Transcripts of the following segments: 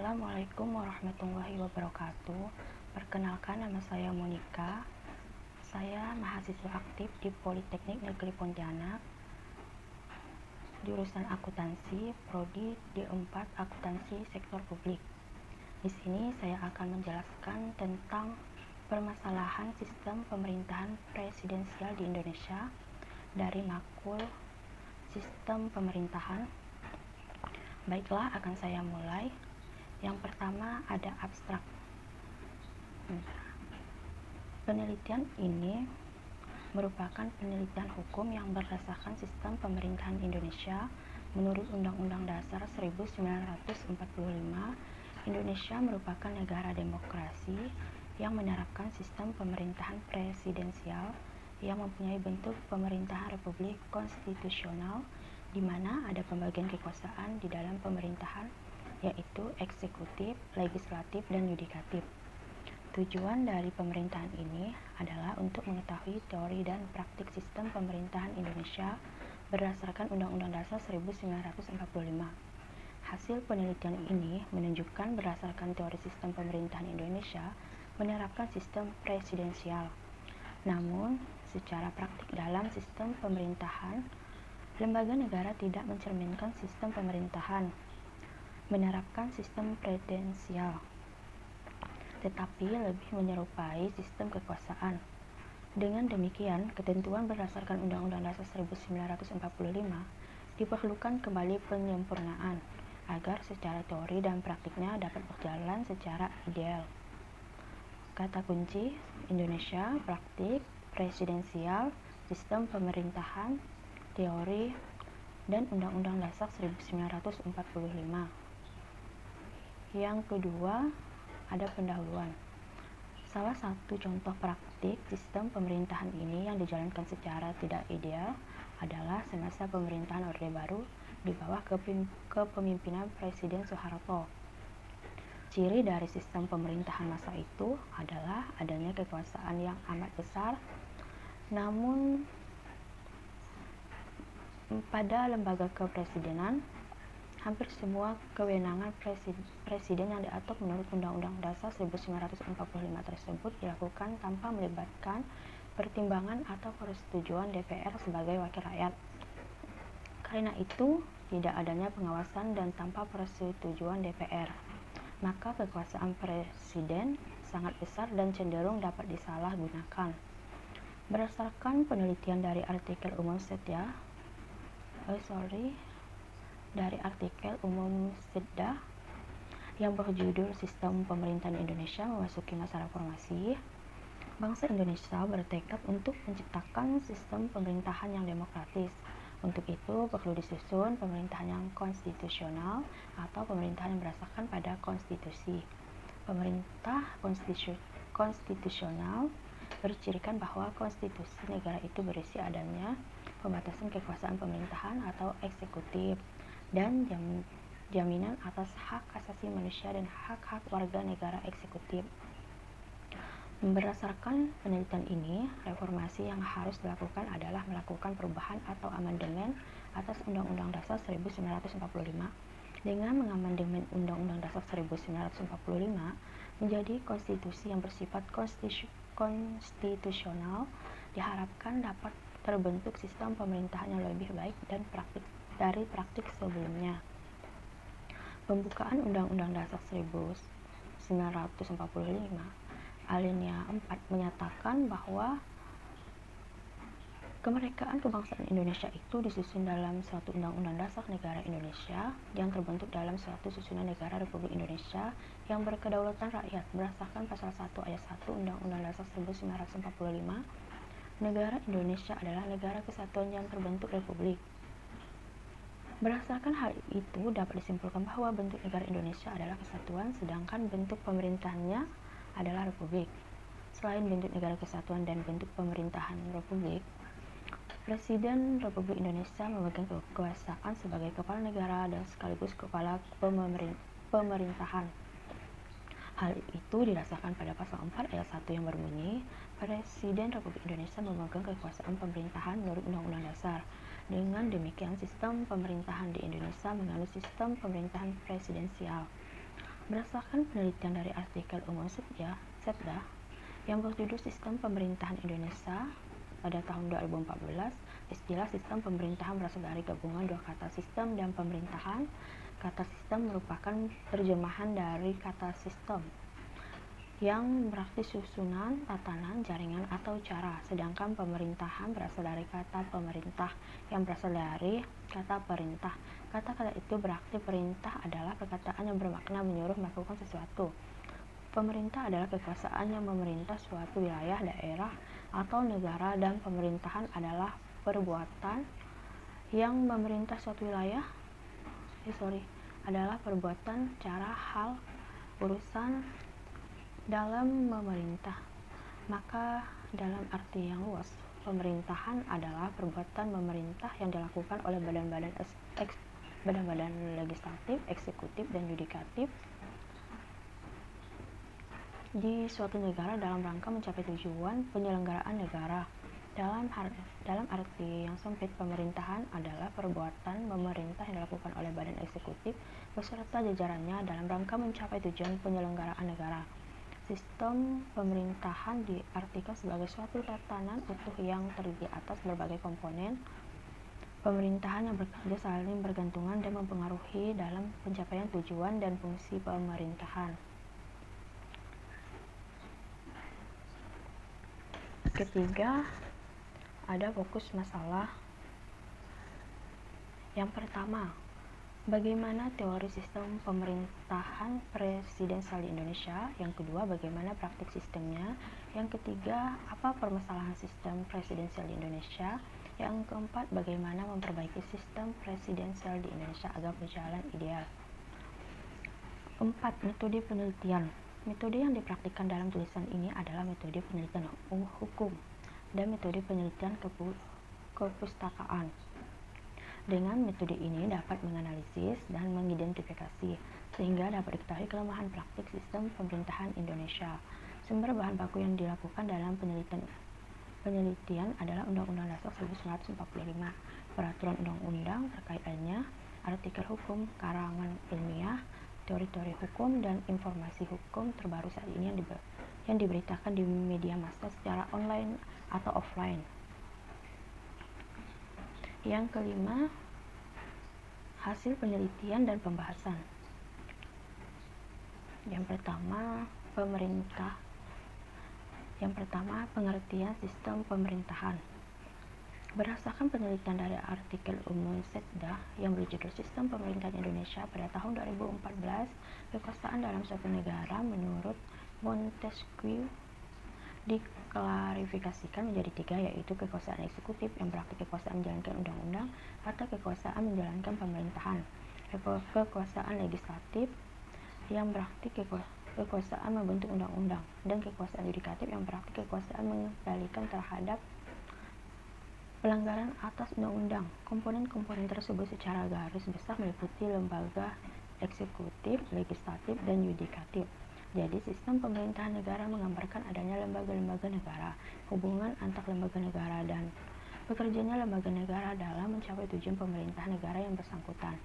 Assalamualaikum warahmatullahi wabarakatuh. Perkenalkan, nama saya Monika. Saya mahasiswa aktif di Politeknik Negeri Pontianak, jurusan akuntansi, prodi D4 Akuntansi Sektor Publik. Di sini saya akan menjelaskan tentang permasalahan sistem pemerintahan presidensial di Indonesia dari makul sistem pemerintahan. Baiklah, akan saya mulai. Yang pertama ada abstrak. Penelitian ini merupakan penelitian hukum yang berdasarkan sistem pemerintahan Indonesia menurut Undang-Undang Dasar 1945. Indonesia merupakan negara demokrasi yang menerapkan sistem pemerintahan presidensial yang mempunyai bentuk pemerintahan republik konstitusional di mana ada pembagian kekuasaan di dalam pemerintahan, yaitu eksekutif, legislatif, dan yudikatif. Tujuan dari pemerintahan ini adalah untuk mengetahui teori dan praktik sistem pemerintahan Indonesia berdasarkan Undang-Undang Dasar 1945. Hasil penelitian ini menunjukkan berdasarkan teori sistem pemerintahan Indonesia menerapkan sistem presidensial. Namun, secara praktik dalam sistem pemerintahan, lembaga negara tidak mencerminkan sistem pemerintahan menerapkan sistem presidensial, tetapi lebih menyerupai sistem kekuasaan. Dengan demikian, ketentuan berdasarkan Undang-Undang Dasar 1945 diperlukan kembali penyempurnaan agar secara teori dan praktiknya dapat berjalan secara ideal. Kata kunci: Indonesia, praktik, presidensial, sistem pemerintahan, teori, dan Undang-Undang Dasar 1945. Yang kedua, ada pendahuluan. Salah satu contoh praktik sistem pemerintahan ini yang dijalankan secara tidak ideal adalah semasa pemerintahan Orde Baru di bawah kepemimpinan Presiden Soeharto. Ciri dari sistem pemerintahan masa itu adalah adanya kekuasaan yang amat besar, namun pada lembaga kepresidenan, hampir semua kewenangan presiden yang diatur menurut Undang-Undang Dasar 1945 tersebut dilakukan tanpa melibatkan pertimbangan atau persetujuan DPR sebagai wakil rakyat. Karena itu, tidak adanya pengawasan dan tanpa persetujuan DPR, maka kekuasaan presiden sangat besar dan cenderung dapat disalahgunakan. Berdasarkan penelitian dari artikel umum Setda yang berjudul Sistem Pemerintahan Indonesia Memasuki Masa Reformasi, bangsa Indonesia bertekad untuk menciptakan sistem pemerintahan yang demokratis. Untuk itu perlu disusun pemerintahan yang konstitusional atau pemerintahan yang berdasarkan pada konstitusi. Pemerintah konstitusional bercirikan bahwa konstitusi negara itu berisi adanya pembatasan kekuasaan pemerintahan atau eksekutif dan jaminan atas hak asasi manusia dan hak-hak warga negara eksekutif. Berdasarkan penelitian ini, reformasi yang harus dilakukan adalah melakukan perubahan atau amandemen atas Undang-Undang Dasar 1945 dengan mengamandemen Undang-Undang Dasar 1945 menjadi konstitusi yang bersifat konstitusional. Diharapkan dapat terbentuk sistem pemerintahan yang lebih baik dan dari praktik sebelumnya. Pembukaan Undang-Undang Dasar 1945 alinea 4 menyatakan bahwa kemerdekaan kebangsaan Indonesia itu disusun dalam suatu Undang-Undang Dasar Negara Indonesia yang terbentuk dalam suatu susunan negara Republik Indonesia yang berkedaulatan rakyat. Berdasarkan pasal 1 ayat 1 Undang-Undang Dasar 1945, negara Indonesia adalah negara kesatuan yang terbentuk republik. Berdasarkan hal itu dapat disimpulkan bahwa bentuk negara Indonesia adalah kesatuan, sedangkan bentuk pemerintahannya adalah republik. Selain bentuk negara kesatuan dan bentuk pemerintahan republik, Presiden Republik Indonesia memegang kekuasaan sebagai kepala negara dan sekaligus kepala pemerintahan. Hal itu didasarkan pada pasal 4 ayat 1 yang berbunyi, Presiden Republik Indonesia memegang kekuasaan pemerintahan menurut Undang-Undang Dasar. Dengan demikian, sistem pemerintahan di Indonesia menganut sistem pemerintahan presidensial. Berdasarkan penelitian dari artikel umum Setda yang berjudul Sistem Pemerintahan Indonesia pada tahun 2014, istilah sistem pemerintahan berasal dari gabungan dua kata sistem dan pemerintahan. Kata sistem merupakan terjemahan dari kata sistem yang berarti susunan, tatanan, jaringan, atau cara, sedangkan pemerintahan berasal dari kata pemerintah yang berasal dari kata perintah. Kata-kata itu berarti perintah adalah perkataan yang bermakna menyuruh melakukan sesuatu. Pemerintah adalah kekuasaan yang memerintah suatu wilayah, daerah, atau negara, dan pemerintahan adalah perbuatan yang memerintah suatu wilayah adalah perbuatan, cara, hal, urusan dalam memerintah. Maka dalam arti yang luas, pemerintahan adalah perbuatan memerintah yang dilakukan oleh badan-badan legislatif, eksekutif, dan yudikatif di suatu negara dalam rangka mencapai tujuan penyelenggaraan negara. Dalam arti yang sempit, pemerintahan adalah perbuatan memerintah yang dilakukan oleh badan eksekutif beserta jajarannya dalam rangka mencapai tujuan penyelenggaraan negara. Sistem pemerintahan diartikan sebagai suatu tatanan utuh yang terdiri atas berbagai komponen pemerintahan yang bekerja saling bergantungan dan mempengaruhi dalam pencapaian tujuan dan fungsi pemerintahan. Ketiga, ada fokus masalah. Yang pertama, bagaimana teori sistem pemerintahan presidensial di Indonesia? Yang kedua, bagaimana praktik sistemnya? Yang ketiga, apa permasalahan sistem presidensial di Indonesia? Yang keempat, bagaimana memperbaiki sistem presidensial di Indonesia agar berjalan ideal? 4. Metode penelitian. Metode yang dipraktikkan dalam tulisan ini adalah metode penelitian hukum dan metode penelitian kepustakaan. Dengan metode ini dapat menganalisis dan mengidentifikasi sehingga dapat diketahui kelemahan praktik sistem pemerintahan Indonesia. Sumber bahan baku yang dilakukan dalam penelitian adalah Undang-Undang Dasar 1945, peraturan undang-undang terkaitnya, artikel hukum, karangan ilmiah, teori-teori hukum, dan informasi hukum terbaru saat ini yang diberitakan di media massa secara online atau offline. Yang kelima, hasil penelitian dan pembahasan. Yang pertama, pengertian sistem pemerintahan. Berdasarkan penelitian dari artikel umum Setda yang berjudul Sistem Pemerintahan Indonesia pada tahun 2014, kekuasaan dalam suatu negara menurut Montesquieu diklarifikasikan menjadi 3, yaitu kekuasaan eksekutif yang berarti kekuasaan menjalankan undang-undang atau kekuasaan menjalankan pemerintahan, kekuasaan legislatif yang berarti kekuasaan membentuk undang-undang, dan kekuasaan yudikatif yang berarti kekuasaan mengendalikan terhadap pelanggaran atas undang-undang. Komponen-komponen tersebut secara garis besar meliputi lembaga eksekutif, legislatif, dan yudikatif. Jadi, sistem pemerintahan negara menggambarkan adanya lembaga-lembaga negara, hubungan antar lembaga negara, dan bekerjanya lembaga negara dalam mencapai tujuan pemerintahan negara yang bersangkutan.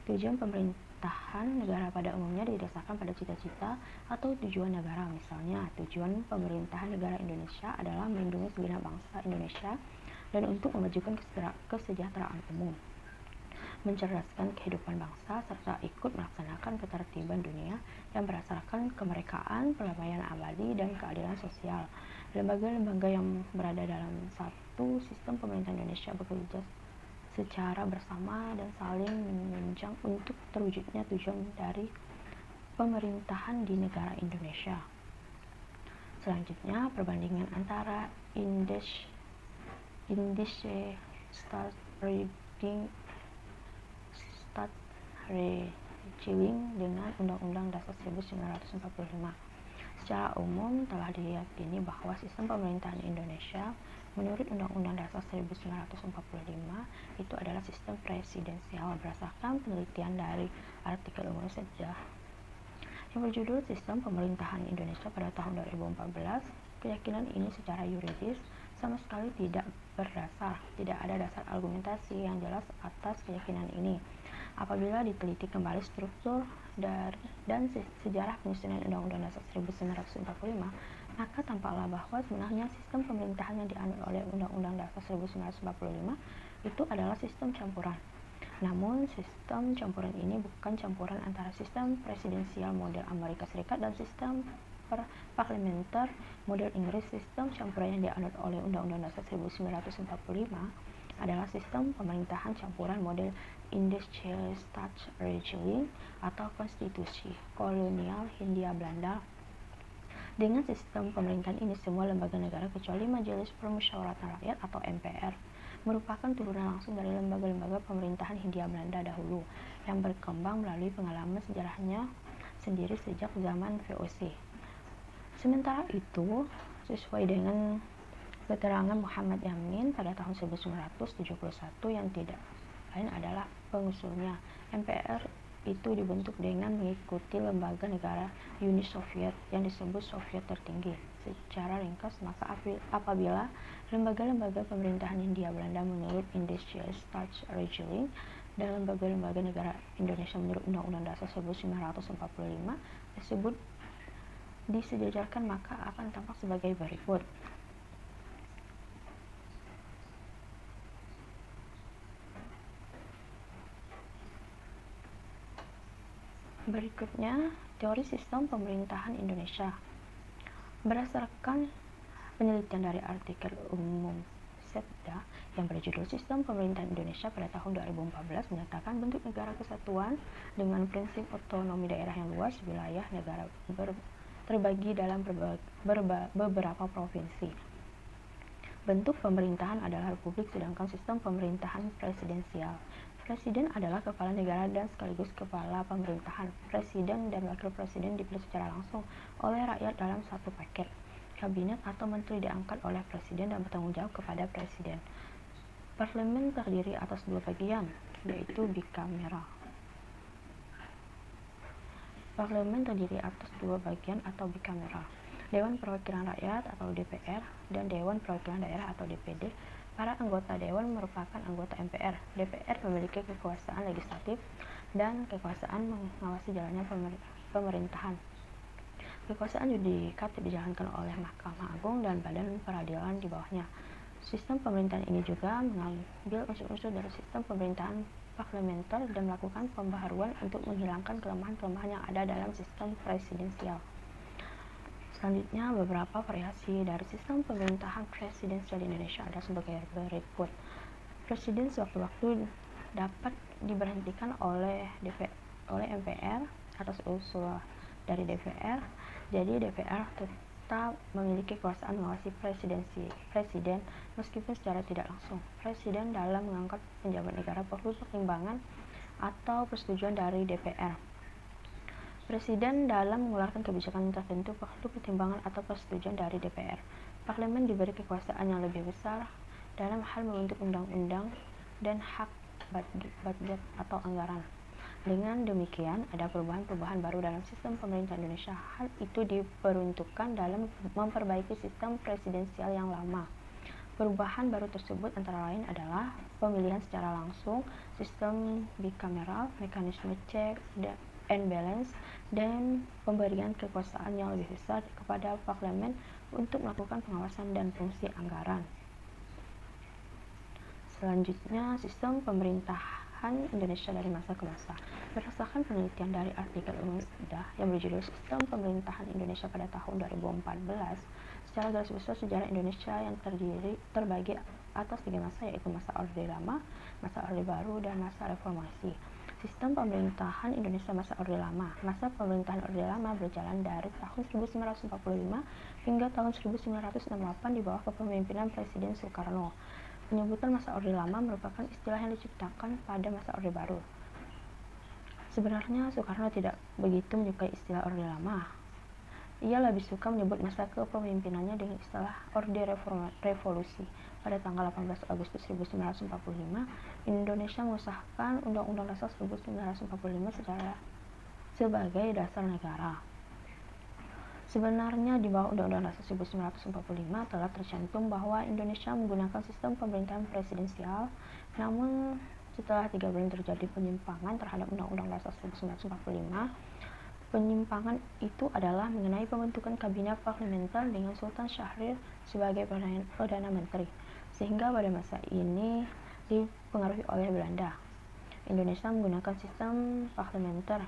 Tujuan pemerintahan negara pada umumnya didasarkan pada cita-cita atau tujuan negara. Misalnya, tujuan pemerintahan negara Indonesia adalah melindungi segenap bangsa Indonesia dan untuk memajukan kesejahteraan umum, mencerdaskan kehidupan bangsa, serta ikut melaksanakan ketertiban dunia yang berdasarkan kemerdekaan, perdamaian abadi, dan keadilan sosial. Lembaga-lembaga yang berada dalam satu sistem pemerintahan Indonesia bekerja secara bersama dan saling menunjang untuk terwujudnya tujuan dari pemerintahan di negara Indonesia. Selanjutnya, perbandingan antara indeks State Regime dengan Undang-Undang Dasar 1945. Secara umum telah diyakini bahwa sistem pemerintahan Indonesia menurut Undang-Undang Dasar 1945 itu adalah sistem presidensial berdasarkan penelitian dari artikel umum Setda yang berjudul Sistem Pemerintahan Indonesia pada tahun 2014. Keyakinan ini secara yuridis sama sekali tidak berdasar. Tidak ada dasar argumentasi yang jelas atas keyakinan ini. Apabila diteliti kembali struktur dan sejarah penyusunan Undang-Undang Dasar 1945, maka tampaklah bahwa sebenarnya sistem pemerintahan yang dianut oleh Undang-Undang Dasar 1945 itu adalah sistem campuran. Namun, sistem campuran ini bukan campuran antara sistem presidensial model Amerika Serikat dan sistem parlementer model Inggris. Sistem campuran yang dianut oleh Undang-Undang Dasar 1945 adalah sistem pemerintahan campuran model Industrial Staatsregeling atau konstitusi kolonial Hindia Belanda. Dengan sistem pemerintahan ini, semua lembaga negara kecuali Majelis Permusyawaratan Rakyat atau MPR merupakan turunan langsung dari lembaga-lembaga pemerintahan Hindia Belanda dahulu yang berkembang melalui pengalaman sejarahnya sendiri sejak zaman VOC. Sementara itu, sesuai dengan keterangan Muhammad Yamin pada tahun 1971 yang tidak lain adalah pengusulnya, MPR itu dibentuk dengan mengikuti lembaga negara Uni Soviet yang disebut Soviet tertinggi. Secara ringkas, maka apabila lembaga-lembaga pemerintahan Hindia Belanda menurut Industrial Staatsregeling dan lembaga-lembaga negara Indonesia menurut Undang-Undang Dasar 1945 tersebut disejajarkan, maka akan tampak sebagai berikut. Berikutnya, teori sistem pemerintahan Indonesia. Berdasarkan penelitian dari artikel umum Setda yang berjudul Sistem Pemerintahan Indonesia pada tahun 2014 menyatakan bentuk negara kesatuan dengan prinsip otonomi daerah yang luas, wilayah negara terbagi dalam beberapa provinsi. Bentuk pemerintahan adalah republik, sedangkan sistem pemerintahan presidensial. Presiden adalah kepala negara dan sekaligus kepala pemerintahan. Presiden dan wakil presiden dipilih secara langsung oleh rakyat dalam satu paket. Kabinet atau menteri diangkat oleh presiden dan bertanggung jawab kepada presiden. Parlemen terdiri atas dua bagian, yaitu bikameral. Parlemen terdiri atas dua bagian atau bikameral. Dewan Perwakilan Rakyat atau DPR dan Dewan Perwakilan Daerah atau DPD. Para anggota dewan merupakan anggota MPR. DPR memiliki kekuasaan legislatif dan kekuasaan mengawasi jalannya pemerintahan. Kekuasaan yudikatif dijalankan oleh Mahkamah Agung dan badan peradilan di bawahnya. Sistem pemerintahan ini juga mengambil unsur-unsur dari sistem pemerintahan parlementer dan melakukan pembaharuan untuk menghilangkan kelemahan-kelemahan yang ada dalam sistem presidensial. Selanjutnya, beberapa variasi dari sistem pemerintahan presidensial di Indonesia ada sebagai berikut. Presiden sewaktu-waktu dapat diberhentikan oleh MPR atas usul dari DPR. Jadi DPR tetap memiliki kekuasaan mengawasi presiden meskipun secara tidak langsung. Presiden dalam mengangkat penjabat negara perlu pertimbangan atau persetujuan dari DPR. Presiden dalam mengeluarkan kebijakan tertentu perlu pertimbangan atau persetujuan dari DPR. Parlemen diberi kekuasaan yang lebih besar dalam hal membentuk undang-undang dan hak budget atau anggaran. Dengan demikian, ada perubahan-perubahan baru dalam sistem pemerintahan Indonesia. Hal itu diperuntukkan dalam memperbaiki sistem presidensial yang lama. Perubahan baru tersebut antara lain adalah pemilihan secara langsung, sistem bikameral, mekanisme check and balance, dan pemberian kekuasaan yang lebih besar kepada parlemen untuk melakukan pengawasan dan fungsi anggaran. Selanjutnya, sistem pemerintahan Indonesia dari masa ke masa. Berdasarkan penelitian dari artikel umum Setda yang berjudul Sistem Pemerintahan Indonesia pada tahun 2014, secara garis besar sejarah Indonesia yang terbagi atas 3 masa, yaitu masa Orde Lama, masa Orde Baru, dan masa Reformasi. Sistem pemerintahan Indonesia masa Orde Lama. Masa pemerintahan Orde Lama berjalan dari tahun 1945 hingga tahun 1968 di bawah kepemimpinan Presiden Soekarno. Penyebutan masa Orde Lama merupakan istilah yang diciptakan pada masa Orde Baru. Sebenarnya Soekarno tidak begitu menyukai istilah Orde Lama. Ia lebih suka menyebut masa kepemimpinannya dengan istilah Orde Revolusi. Pada tanggal 18 Agustus 1945, Indonesia mengesahkan Undang-Undang Dasar 1945 sebagai dasar negara. Sebenarnya di bawah Undang-Undang Dasar 1945 telah tercantum bahwa Indonesia menggunakan sistem pemerintahan presidensial, namun setelah 3 bulan terjadi penyimpangan terhadap Undang-Undang Dasar 1945. Penyimpangan itu adalah mengenai pembentukan kabinet parlementer dengan Sultan Syahrir sebagai Perdana Menteri, sehingga pada masa ini dipengaruhi oleh Belanda. Indonesia menggunakan sistem parlementer.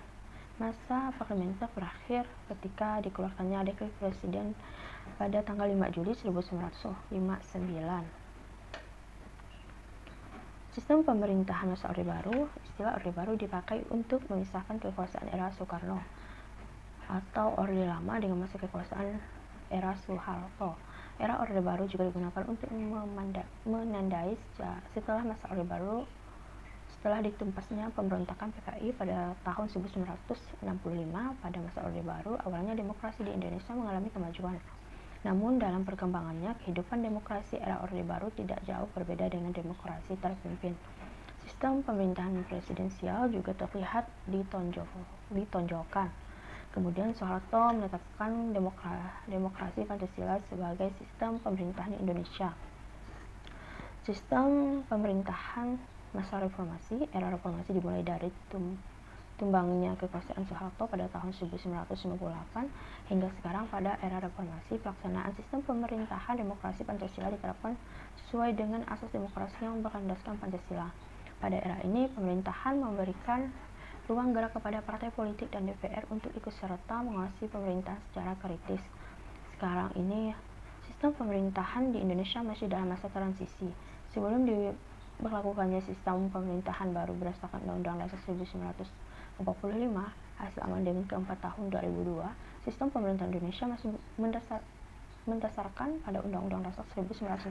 Masa parlementer berakhir ketika dikeluarkannya dekret presiden pada tanggal 5 Juli 1959. Sistem pemerintahan masa Orde Baru. Istilah Orde Baru dipakai untuk memisahkan kekuasaan era Soekarno atau Orde Lama dengan masa kekuasaan era Soeharto. Era Orde Baru juga digunakan untuk menandai setelah masa Orde Baru. Setelah ditumpasnya pemberontakan PKI pada tahun 1965, pada masa Orde Baru, awalnya demokrasi di Indonesia mengalami kemajuan. Namun dalam perkembangannya, kehidupan demokrasi era Orde Baru tidak jauh berbeda dengan demokrasi terpimpin. Sistem pemerintahan presidensial juga terlihat ditonjolkan. Kemudian Soeharto menetapkan demokrasi Pancasila sebagai sistem pemerintahan di Indonesia. Sistem pemerintahan masa reformasi. Era reformasi dimulai dari tumbangnya kekuasaan Soeharto pada tahun 1958 hingga sekarang. Pada era reformasi, pelaksanaan sistem pemerintahan demokrasi Pancasila diterapkan sesuai dengan asas demokrasi yang berlandaskan Pancasila. Pada era ini, pemerintahan memberikan ruang gerak kepada partai politik dan DPR untuk ikut serta mengawasi pemerintahan secara kritis. Sekarang ini, sistem pemerintahan di Indonesia masih dalam masa transisi. Sebelum diberlakukannya sistem pemerintahan baru berdasarkan Undang-Undang Dasar 1945, hasil amandemen keempat tahun 2002, sistem pemerintahan Indonesia masih mendasarkan pada Undang-Undang Dasar 1945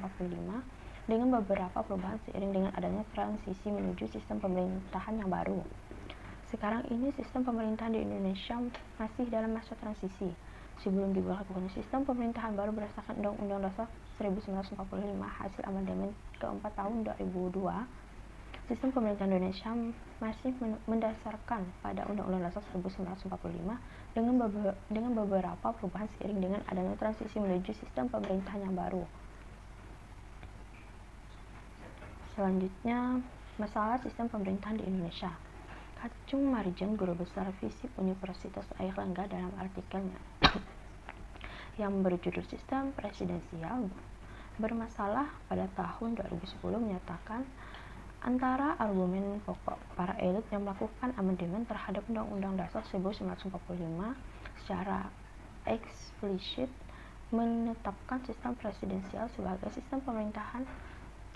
dengan beberapa perubahan seiring dengan adanya transisi menuju sistem pemerintahan yang baru. Sekarang ini sistem pemerintahan di Indonesia masih dalam masa transisi. Sebelum diberlakukannya sistem pemerintahan baru berdasarkan Undang-Undang Dasar 1945, hasil amandemen keempat tahun 2002, sistem pemerintahan Indonesia masih mendasarkan pada Undang-Undang Dasar 1945 dengan beberapa perubahan seiring dengan adanya transisi menuju sistem pemerintahan yang baru. Selanjutnya, masalah sistem pemerintahan di Indonesia. Kacung Marijan, Guru Besar Fisip Universitas Airlangga, dalam artikelnya yang berjudul Sistem Presidensial Bermasalah pada tahun 2010 menyatakan antara argumen pokok para elit yang melakukan amandemen terhadap Undang-Undang Dasar 1945 secara eksplisit menetapkan sistem presidensial sebagai sistem pemerintahan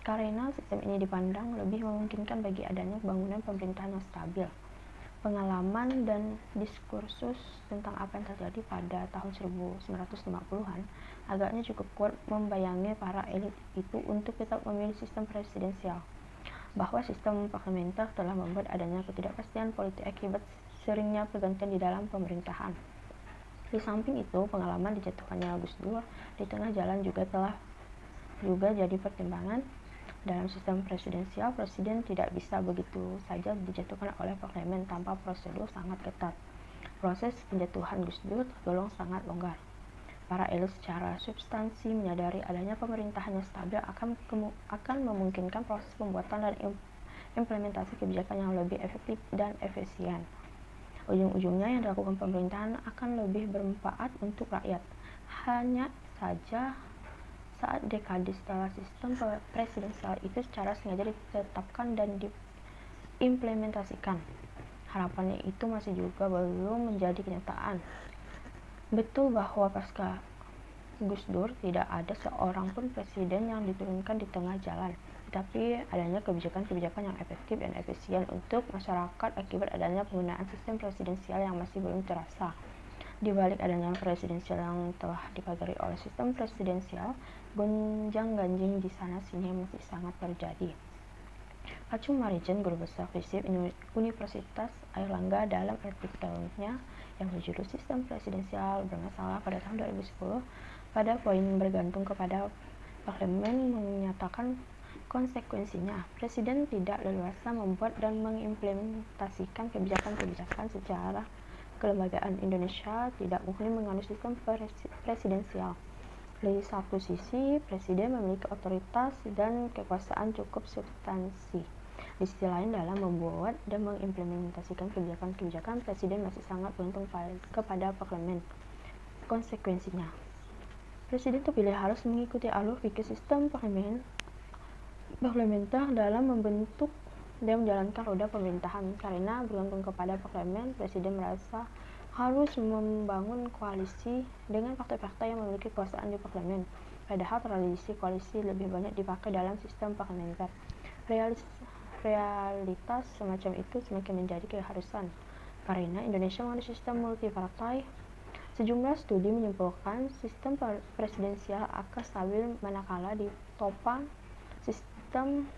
karena sistem ini dipandang lebih memungkinkan bagi adanya bangunan pemerintahan yang stabil. Pengalaman dan diskursus tentang apa yang terjadi pada tahun 1950-an agaknya cukup kuat membayangi para elit itu untuk tetap memilih sistem presidensial. Bahwa sistem parlementer telah membuat adanya ketidakpastian politik akibat seringnya pergantian di dalam pemerintahan. Di samping itu, pengalaman dijatuhkannya Gus Dur di tengah jalan juga jadi pertimbangan. Dalam sistem presidensial, presiden tidak bisa begitu saja dijatuhkan oleh parlemen tanpa prosedur sangat ketat. Proses penjatuhan Gus Dur tergolong sangat longgar. Para elit secara substansi menyadari adanya pemerintahan yang stabil akan memungkinkan proses pembuatan dan implementasi kebijakan yang lebih efektif dan efisien. Ujung-ujungnya yang dilakukan pemerintahan akan lebih bermanfaat untuk rakyat. Hanya saja saat dekade setelah sistem presidensial itu secara sengaja ditetapkan dan diimplementasikan, harapannya itu masih juga belum menjadi kenyataan. Betul bahwa pasca Gus Dur tidak ada seorang pun presiden yang diturunkan di tengah jalan, tetapi adanya kebijakan-kebijakan yang efektif dan efisien untuk masyarakat akibat adanya penggunaan sistem presidensial yang masih belum terasa. Di balik adanya presidensial yang telah dipagari oleh sistem presidensial, gonjang-ganjing di sana-sini masih sangat terjadi. Kacung Marijan, Guru Besar Fisip Universitas Airlangga, dalam artikelnya yang berjudul Sistem Presidensial Bermasalah pada tahun 2010, pada poin bergantung kepada parlemen menyatakan konsekuensinya, presiden tidak leluasa membuat dan mengimplementasikan kebijakan-kebijakan secara kelembagaan. Indonesia tidak murni menganut sistem presidensial. Di satu sisi, presiden memiliki otoritas dan kekuasaan cukup substansi. Di sisi lain, dalam membuat dan mengimplementasikan kebijakan-kebijakan, Presiden masih sangat bergantung kepada parlemen. Konsekuensinya, Presiden terpilih harus mengikuti alur pikir sistem parlementer dalam membentuk dan menjalankan roda pemerintahan. Karena bergantung kepada parlemen, Presiden merasa harus membangun koalisi dengan partai-partai yang memiliki kekuasaan di parlemen. Padahal tradisi koalisi lebih banyak dipakai dalam sistem parlementer. Realitas semacam itu semakin menjadi keharusan karena Indonesia menggunakan sistem multipartai. Sejumlah studi menyimpulkan sistem presidensial akan stabil manakala ditopang sistem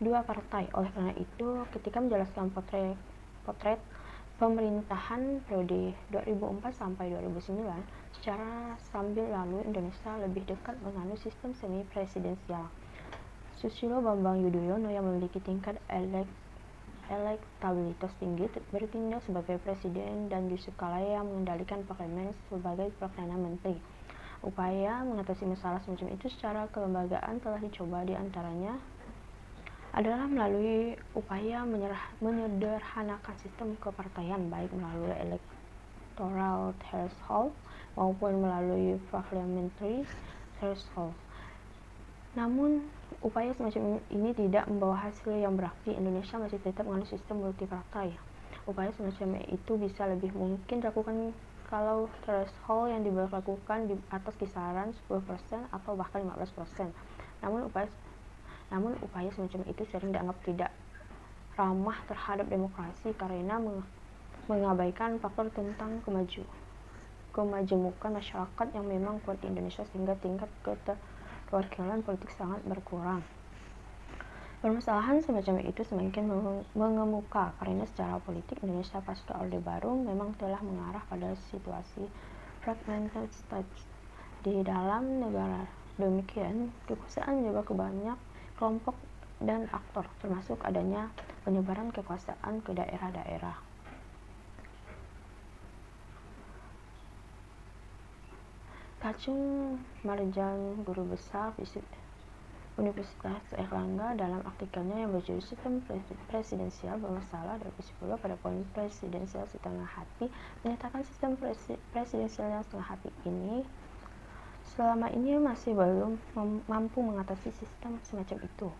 dua partai. Oleh karena itu, ketika menjelaskan potret pemerintahan periode 2004 sampai 2009 secara sambil lalu, Indonesia lebih dekat menganut sistem semi presidensial. Susilo Bambang Yudhoyono yang memiliki tingkat elektabilitas tinggi bertindak sebagai presiden dan Yusuf Kala yang mengendalikan parlemen sebagai perdana menteri. Upaya mengatasi masalah semacam itu secara kelembagaan telah dicoba, di antaranya adalah melalui upaya menyederhanakan sistem kepartaian, baik melalui electoral threshold maupun melalui parliamentary threshold. Namun, upaya semacam ini tidak membawa hasil yang berarti. Indonesia masih tetap menganut sistem multipartai. Upaya semacam itu bisa lebih mungkin dilakukan kalau threshold yang diberlakukan di atas kisaran 10% atau bahkan 15%. Namun upaya semacam itu sering dianggap tidak ramah terhadap demokrasi karena mengabaikan faktor tentang kemajemukan masyarakat yang memang kuat di Indonesia, sehingga tingkat keterwakilan politik sangat berkurang. Permasalahan semacam itu semakin mengemuka karena secara politik Indonesia pasca Orde Baru memang telah mengarah pada situasi fragmented state di dalam negara. Demikian, kekuasaan juga ke banyak kelompok dan aktor, termasuk adanya penyebaran kekuasaan ke daerah-daerah. Kacung Marjan, guru besar fisik Universitas Airlangga, dalam artikelnya yang berjudul Sistem Presidensial Bermasalah 2010 pada poin presidensial setengah hati, menyatakan sistem presidensial yang setengah hati ini selama ini masih belum mampu mengatasi sistem semacam itu.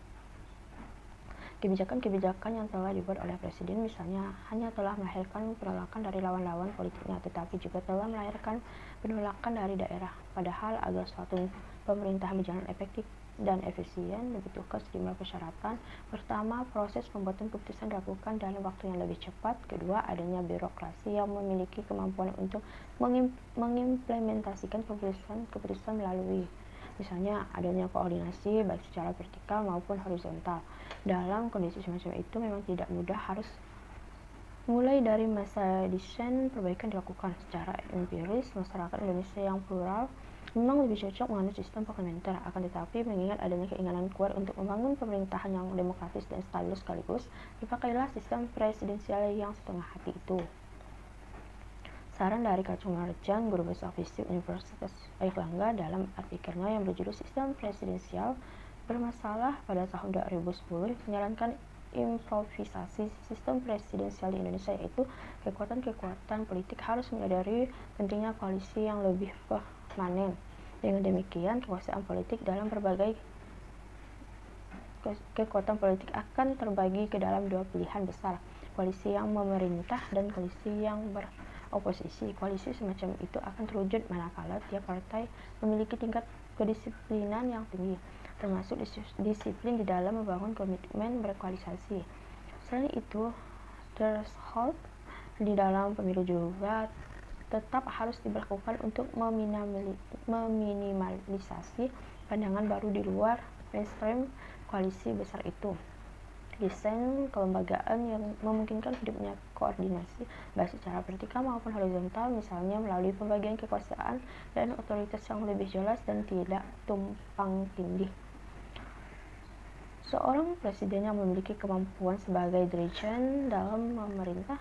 Kebijakan-kebijakan yang telah dibuat oleh Presiden misalnya hanya telah melahirkan penolakan dari lawan-lawan politiknya, tetapi juga telah melahirkan penolakan dari daerah. Padahal agar suatu pemerintahan berjalan efektif dan efisien dibutuhkan sejumlah persyaratan. Pertama, proses pembuatan keputusan dilakukan dalam waktu yang lebih cepat. Kedua, adanya birokrasi yang memiliki kemampuan untuk mengimplementasikan keputusan melalui misalnya adanya koordinasi baik secara vertikal maupun horizontal. Dalam kondisi semacam itu memang tidak mudah, harus mulai dari masa desain perbaikan dilakukan. Secara empiris, masyarakat Indonesia yang plural memang lebih cocok menganut sistem parlementer. Akan tetapi, mengingat adanya keinginan kuat untuk membangun pemerintahan yang demokratis dan stabil sekaligus, dipakailah sistem presidensial yang setengah hati itu. Saran dari Kacung Marjan, guru besar fisik Universitas Airlangga, dalam artikelnya yang berjudul Sistem Presidensial Bermasalah pada tahun 2010, menyarankan improvisasi sistem presidensial di Indonesia, yaitu kekuatan-kekuatan politik harus menyadari pentingnya koalisi yang lebih permanen. Dengan demikian, kekuasaan politik dalam berbagai kekuatan politik akan terbagi ke dalam dua pilihan besar, koalisi yang memerintah dan koalisi yang beroposisi. Koalisi semacam itu akan terwujud manakala tiap partai memiliki tingkat kedisiplinan yang tinggi, termasuk disiplin di dalam membangun komitmen berkoalisasi. Selain itu, threshold di dalam pemilu juga tetap harus diberlakukan untuk meminimalisasi pandangan baru di luar mainstream koalisi besar itu. Desain kelembagaan yang memungkinkan hidupnya koordinasi baik secara vertikal maupun horizontal, misalnya melalui pembagian kekuasaan dan otoritas yang lebih jelas dan tidak tumpang tindih. Seorang presiden yang memiliki kemampuan sebagai dirijen dalam memerintah,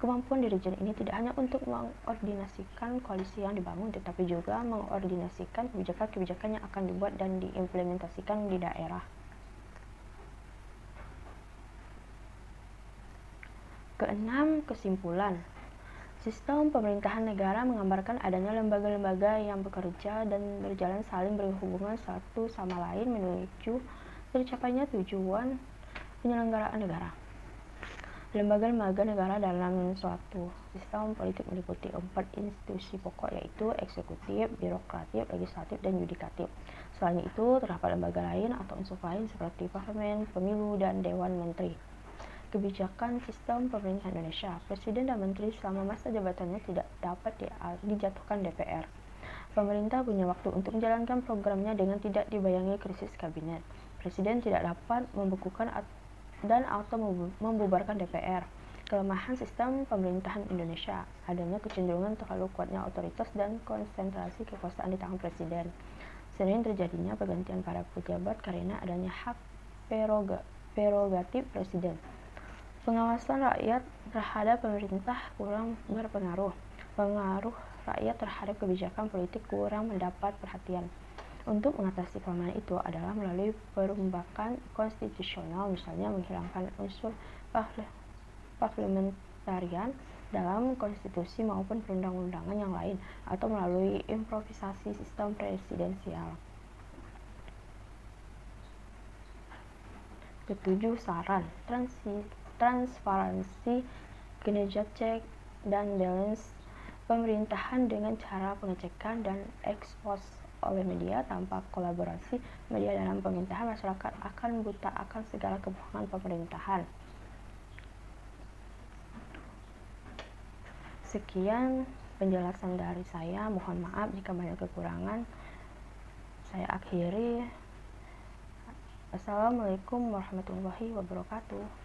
kemampuan dirijen ini tidak hanya untuk mengordinasikan koalisi yang dibangun, tetapi juga mengordinasikan kebijakan-kebijakan yang akan dibuat dan diimplementasikan di daerah. Keenam, kesimpulan. Sistem pemerintahan negara menggambarkan adanya lembaga-lembaga yang bekerja dan berjalan saling berhubungan satu sama lain menuju tercapainya tujuan penyelenggaraan negara. Lembaga-lembaga negara dalam suatu sistem politik meliputi 4 institusi pokok, yaitu eksekutif, birokratif, legislatif, dan yudikatif. Selain itu, terdapat lembaga lain atau unsur lain seperti parlemen, pemilu, dan dewan menteri. Kebijakan sistem pemerintahan Indonesia. Presiden dan menteri selama masa jabatannya tidak dapat dijatuhkan DPR. Pemerintah punya waktu untuk menjalankan programnya dengan tidak dibayangi krisis kabinet. Presiden tidak dapat membekukan dan atau membubarkan DPR. Kelemahan sistem pemerintahan Indonesia. Adanya kecenderungan terlalu kuatnya otoritas dan konsentrasi kekuasaan di tangan presiden. Sering terjadinya pergantian para pejabat karena adanya hak prerogatif presiden. Pengawasan rakyat terhadap pemerintah kurang berpengaruh. Pengaruh rakyat terhadap kebijakan politik kurang mendapat perhatian. Untuk mengatasi kelemahan itu adalah melalui perombakan konstitusional, misalnya menghilangkan unsur parlementarian dalam konstitusi maupun perundang-undangan yang lain, atau melalui improvisasi sistem presidensial. Ketujuh, saran. Transparansi, kinerja check dan balance pemerintahan dengan cara pengecekan dan ekspos oleh media. Tanpa kolaborasi media dalam pemerintahan, masyarakat akan buta akan segala kebohongan pemerintahan. Sekian penjelasan dari saya, mohon maaf jika banyak kekurangan. Saya akhiri. Assalamualaikum warahmatullahi wabarakatuh.